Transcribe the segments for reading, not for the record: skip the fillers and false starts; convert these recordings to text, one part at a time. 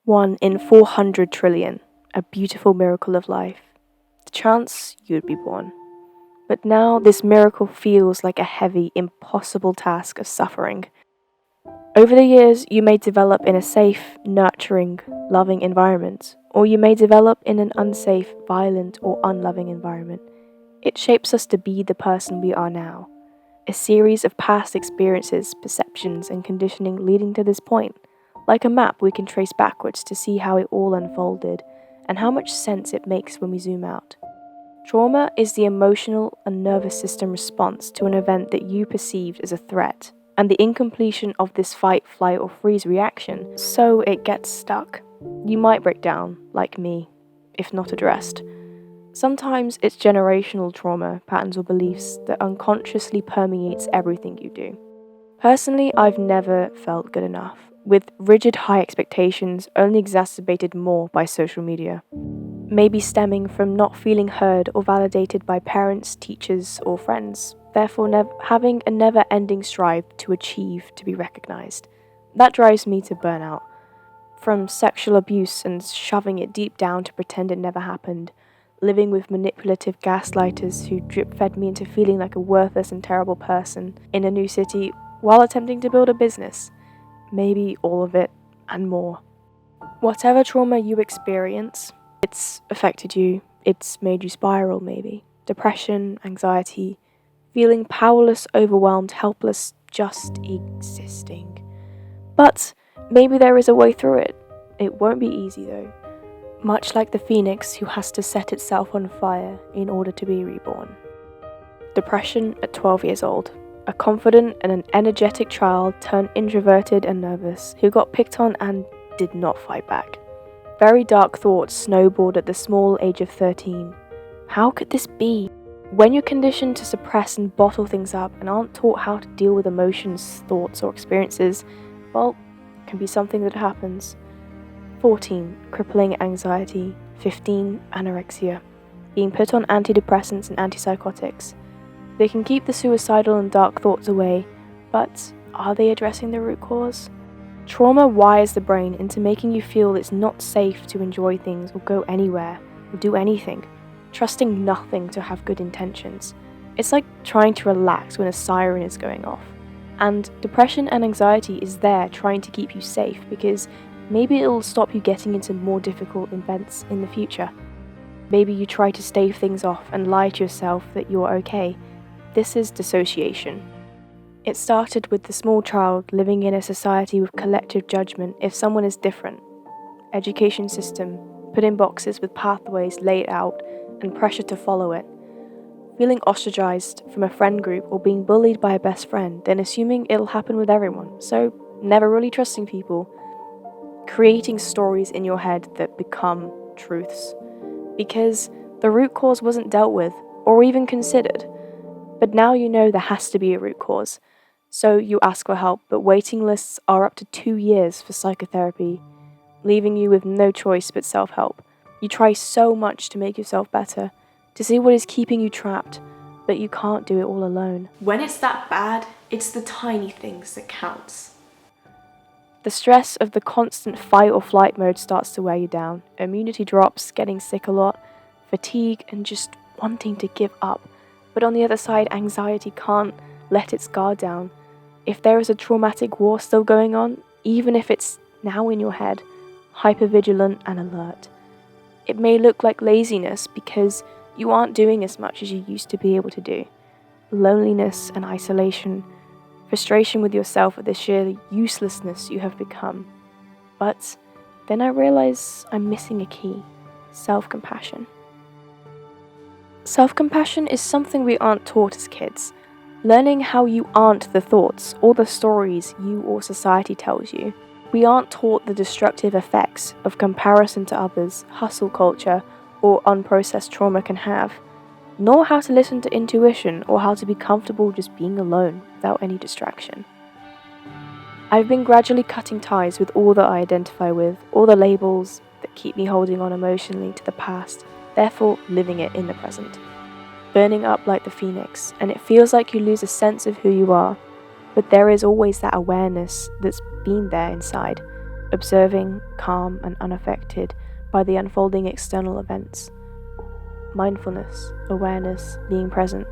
1 in 400 trillion, a beautiful miracle of life. The chance you'd be born. But now this miracle feels like a heavy, impossible task of suffering. Over the years, you may develop in a safe, nurturing, loving environment, or you may develop in an unsafe, violent, or unloving environment. It shapes us to be the person we are now. A series of past experiences, perceptions, and conditioning leading to this point. Like a map we can trace backwards to see how it all unfolded, and how much sense it makes when we zoom out. Trauma is the emotional and nervous system response to an event that you perceived as a threat, and the incompletion of this fight, flight, or freeze reaction, so it gets stuck. You might break down, like me, if not addressed. Sometimes it's generational trauma, patterns or beliefs that unconsciously permeates everything you do. Personally, I've never felt good enough, with rigid high expectations only exacerbated more by social media. Maybe stemming from not feeling heard or validated by parents, teachers, or friends, therefore having a never-ending strive to achieve to be recognized. That drives me to burnout. From sexual abuse and shoving it deep down to pretend it never happened, living with manipulative gaslighters who drip-fed me into feeling like a worthless and terrible person in a new city while attempting to build a business. Maybe all of it and more. Whatever trauma you experience, it's affected you, it's made you spiral maybe. Depression, anxiety, feeling powerless, overwhelmed, helpless, just existing. But maybe there is a way through it. It won't be easy though. Much like the phoenix who has to set itself on fire in order to be reborn. Depression at 12 years old. A confident and an energetic child turned introverted and nervous, who got picked on and did not fight back. Very dark thoughts snowballed at the small age of 13. How could this be? When you're conditioned to suppress and bottle things up and aren't taught how to deal with emotions, thoughts, or experiences, well, it can be something that happens. 14. Crippling anxiety. 15. Anorexia. Being put on antidepressants and antipsychotics. They can keep the suicidal and dark thoughts away, but are they addressing the root cause? Trauma wires the brain into making you feel it's not safe to enjoy things or go anywhere or do anything, trusting nothing to have good intentions. It's like trying to relax when a siren is going off. And depression and anxiety is there trying to keep you safe because maybe it'll stop you getting into more difficult events in the future. Maybe you try to stave things off and lie to yourself that you're okay. This is dissociation. It started with the small child living in a society with collective judgment if someone is different. Education system, put in boxes with pathways laid out and pressure to follow it. Feeling ostracized from a friend group or being bullied by a best friend, then assuming it'll happen with everyone, so never really trusting people. Creating stories in your head that become truths. Because the root cause wasn't dealt with or even considered. But now you know there has to be a root cause. So you ask for help, but waiting lists are up to 2 years for psychotherapy, leaving you with no choice but self-help. You try so much to make yourself better, to see what is keeping you trapped, but you can't do it all alone. When it's that bad, it's the tiny things that counts. The stress of the constant fight or flight mode starts to wear you down. Immunity drops, getting sick a lot, fatigue, and just wanting to give up. But on the other side, anxiety can't let its guard down. If there is a traumatic war still going on, even if it's now in your head, hypervigilant and alert. It may look like laziness because you aren't doing as much as you used to be able to do. Loneliness and isolation, frustration with yourself at the sheer uselessness you have become. But then I realize I'm missing a key: self-compassion. Self-compassion is something we aren't taught as kids. Learning how you aren't the thoughts or the stories you or society tells you. We aren't taught the destructive effects of comparison to others, hustle culture, or unprocessed trauma can have, nor how to listen to intuition or how to be comfortable just being alone without any distraction. I've been gradually cutting ties with all that I identify with, all the labels that keep me holding on emotionally to the past, therefore living it in the present. Burning up like the phoenix, and it feels like you lose a sense of who you are, but there is always that awareness that's been there inside. observing, calm and unaffected by the unfolding external events. Mindfulness, awareness, being present,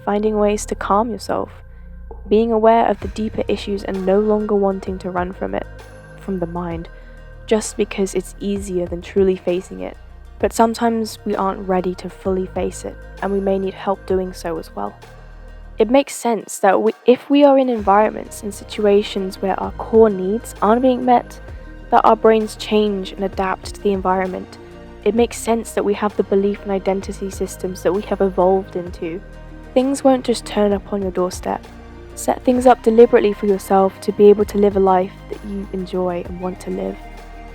finding ways to calm yourself, being aware of the deeper issues and no longer wanting to run from it, from the mind, just because it's easier than truly facing it. But sometimes we aren't ready to fully face it, and we may need help doing so as well. It makes sense that if we are in environments and situations where our core needs aren't being met, that our brains change and adapt to the environment. It makes sense that we have the belief and identity systems that we have evolved into. Things won't just turn up on your doorstep. Set things up deliberately for yourself to be able to live a life that you enjoy and want to live.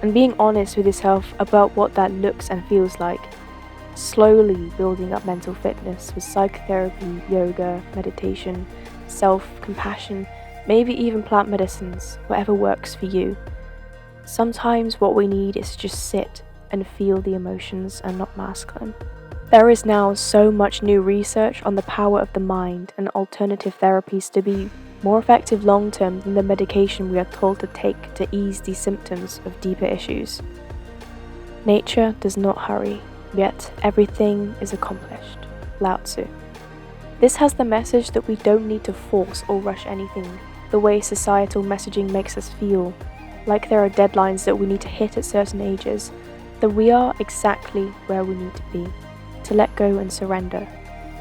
And being honest with yourself about what that looks and feels like. Slowly building up mental fitness with psychotherapy, yoga, meditation, self-compassion, maybe even plant medicines, whatever works for you. Sometimes what we need is to just sit and feel the emotions and not mask them. There is now so much new research on the power of the mind and alternative therapies to be more effective long-term than the medication we are told to take to ease the symptoms of deeper issues. Nature does not hurry, yet everything is accomplished. Lao Tzu. This has the message that we don't need to force or rush anything, the way societal messaging makes us feel, like there are deadlines that we need to hit at certain ages, that we are exactly where we need to be, to let go and surrender.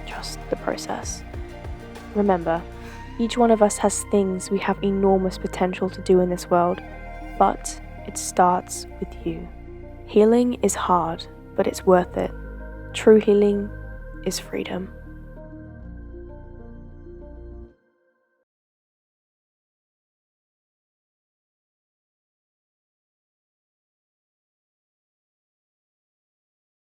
Trust the process. Remember, each one of us has things we have enormous potential to do in this world, but it starts with you. Healing is hard, but it's worth it. True healing is freedom.